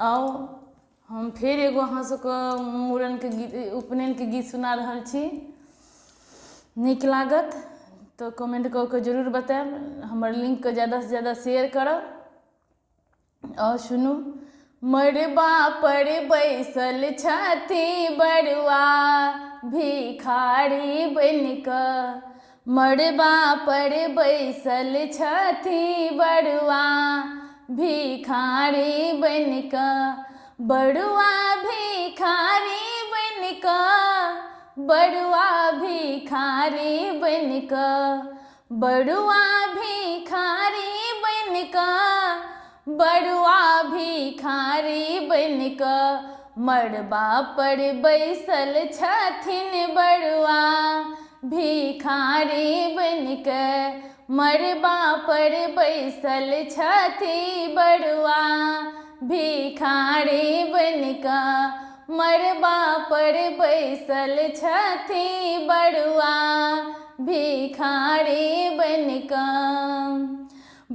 आओ हम फिर एगो अहाँ सबके मूड़नके गीत उपनयनके गीत सुना रहल छी। नीक लागत तो कमेंट कऽ के जरूर बताएब, हमर लिंकके ज़्यादासँ ज़्यादा शेयर करब। और सुनू। मड़बा पर बैसल छथि बड़ुआ भिखारी बनिकऽ, मड़बा पर बैसल छथि बड़ुआ भिखारी बनिकऽ, बड़ुआ भिखारी बनिकऽ, बड़ुआ भिखारी बनिकऽ, बड़ुआ भिखारी बनिकऽ, बड़ुआ भिखारी बनिकऽ, मड़बा पर बैसल छथिन बड़ुआ भिखारी बनिकऽ, मड़बा पर बैसल छथि बड़ुआ भिखारी बनिकऽ, मड़बा पर बैसल छथि बड़ुआ भिखारी बनिकऽ,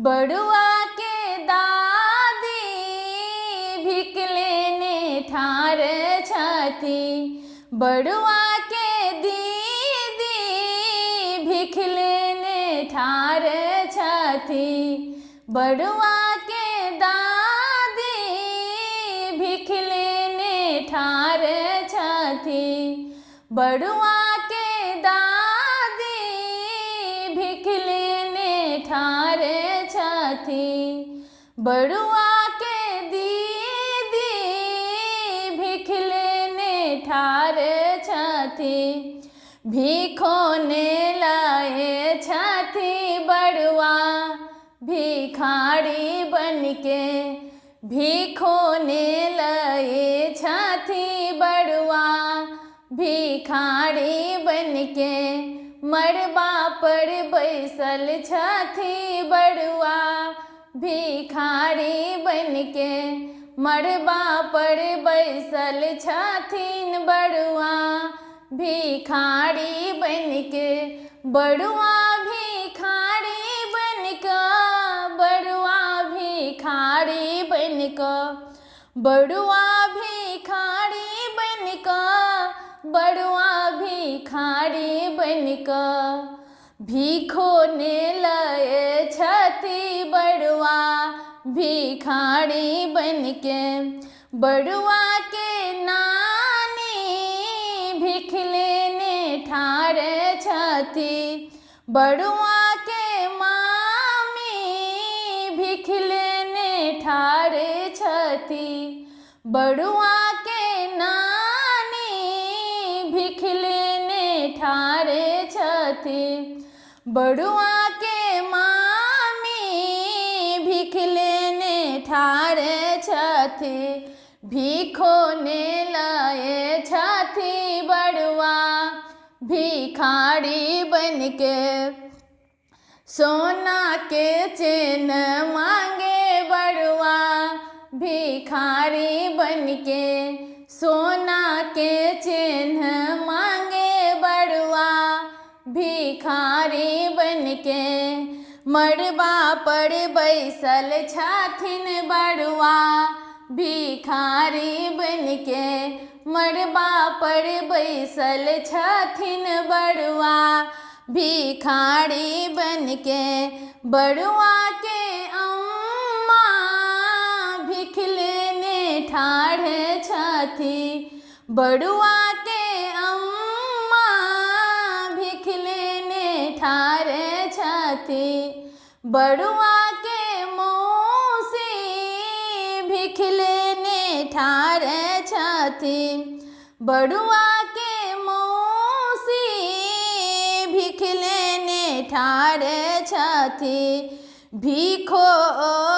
बड़ुआ के दादी भिख लेने ठाढ़ छथि, बड़ुआ के दीदी भिख लेने ठाढ़ छथि, बड़ुआ के दादी भिख लेने ठाढ़ छथि, बड़ुआ के दादी भिख लेने ठाढ़ छथि, बड़ुआ के दीदी भिख लेने ठाढ़ छथि, भिखोने लाए छथि बड़ुआ भिखारी बनके, भिखोने लाए छथि बड़ुआ भिखारी बनके, मड़बा पर बैसल छथि बड़ुआ भिखारी बनके, मड़बा पर बैसल छथिन बड़ुआ भिखारी बनके, बड़ुआ भिखारी बनकऽ, बड़ुआ भिखारी बनकऽ, बड़ुआ भिखारी बनकऽ, बड़ुआ भिखारी बनकऽ, भिखोने लाए छथि बड़ुआ भिखारी बनके, बड़ुआ के नानी भिख लेने ठाढ़ छथि, बड़ुआ के मामी भिख लेने ठाढ़ छथि, बड़ुआ के नानी भिख लेने ठाढ़ छथि, बड़ुआ के मामी भिख लेने ठाढ़ छथि, भिखोने लाए छथि बड़ुआ भिखारी बनके, सोना के चेन मांगे बड़ुआ भिखारी बनके, सोना के चेन मांगे बड़ुआ भिखारी बनके, मड़बा पर बैसल छथिन बड़ुआ भिखारी बनके, मड़बा पर बैसल छथिन बड़ुआ भिखारी बनके, बड़ुआ के अम्मा भिख लेने ठाढ़ छथि, बड़ुआ के अम्मा भिख लेने ठाढ़ छथि, बड़ुआ के मौसी भिख लेने ठाढ़ छथि, बड़ुआ के मौसी भिख लेने ठाढ़ छथि, भिखो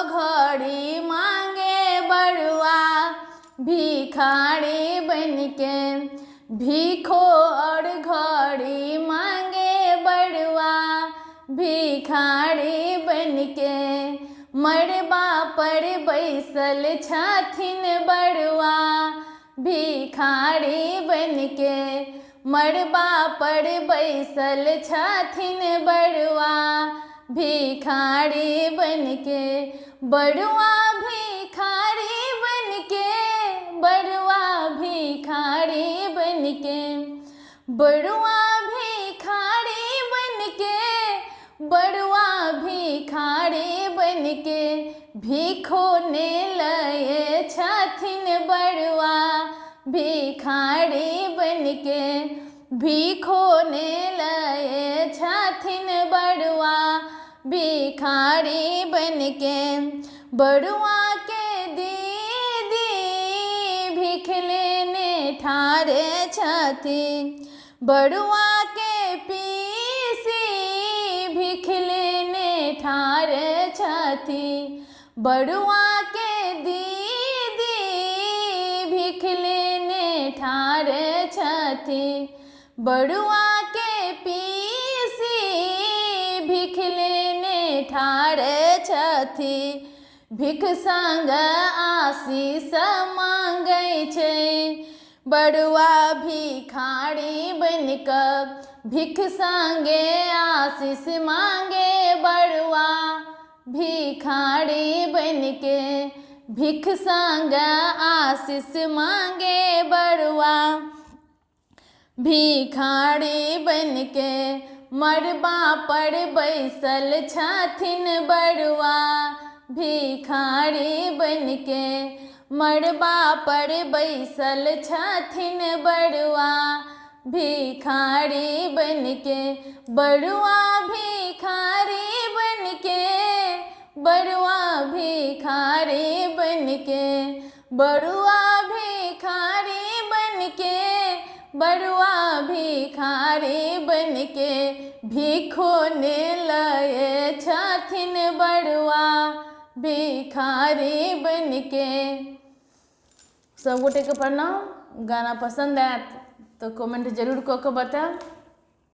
घड़ी मांगे बड़ुआ भिखारी बनके, भिखो और घड़ी मांगे बड़ुआ भिखारी बनके, मड़बा पर बैसल छथिन बड़ुआ भिखारी बनके, मड़बा पर बैसल छथिन बड़ुआ भिखारी बनके, बड़ुआ भिखारी बनके, बड़ुआ भिखारी बनके, बड़ुआ भिखारी बनके भीखो ने लए छथिन। बड़ुआ भिखारी बनके भीखो ने लए छथिन। बड़ुआ भिखारी बनके बड़ुआ के दीदी भीख लेने ठाढ़े छथिन। बड़ुआ के पीसी भीख लेने ठाढ़े छथिन। बड़ुआ के दीदी भीख लेने ठाढ़े छथिन। बड़ुआ के पीसी भीख लेने ठाढ़े छथिन। भिख संग आशीष मांगै छै। बड़ुआ भिखारी बनके भिख संगे आशीष मांगे। बड़ुआ भिखारी बनके भिख संग आशीष मांगे। बड़ुआ भिखारी बनके मड़बा पर बैसल छथिन। बड़ुआ भिखारी बनके मड़बा पर बैसल छथिन। बड़ुआ भिखारी बनके बड़ुआ भिखारी बनके बड़ुआ भिखारी बनके बड़ुआ भिखारी बनके बड़ुआ भिखारी बनके भीखो ने लए छथिन। बड़ुआ भिखारी बनके। सब गोटे के प्रणाम। गाना पसंद आयत तो कमेंट जरूर कऽ के बताएब।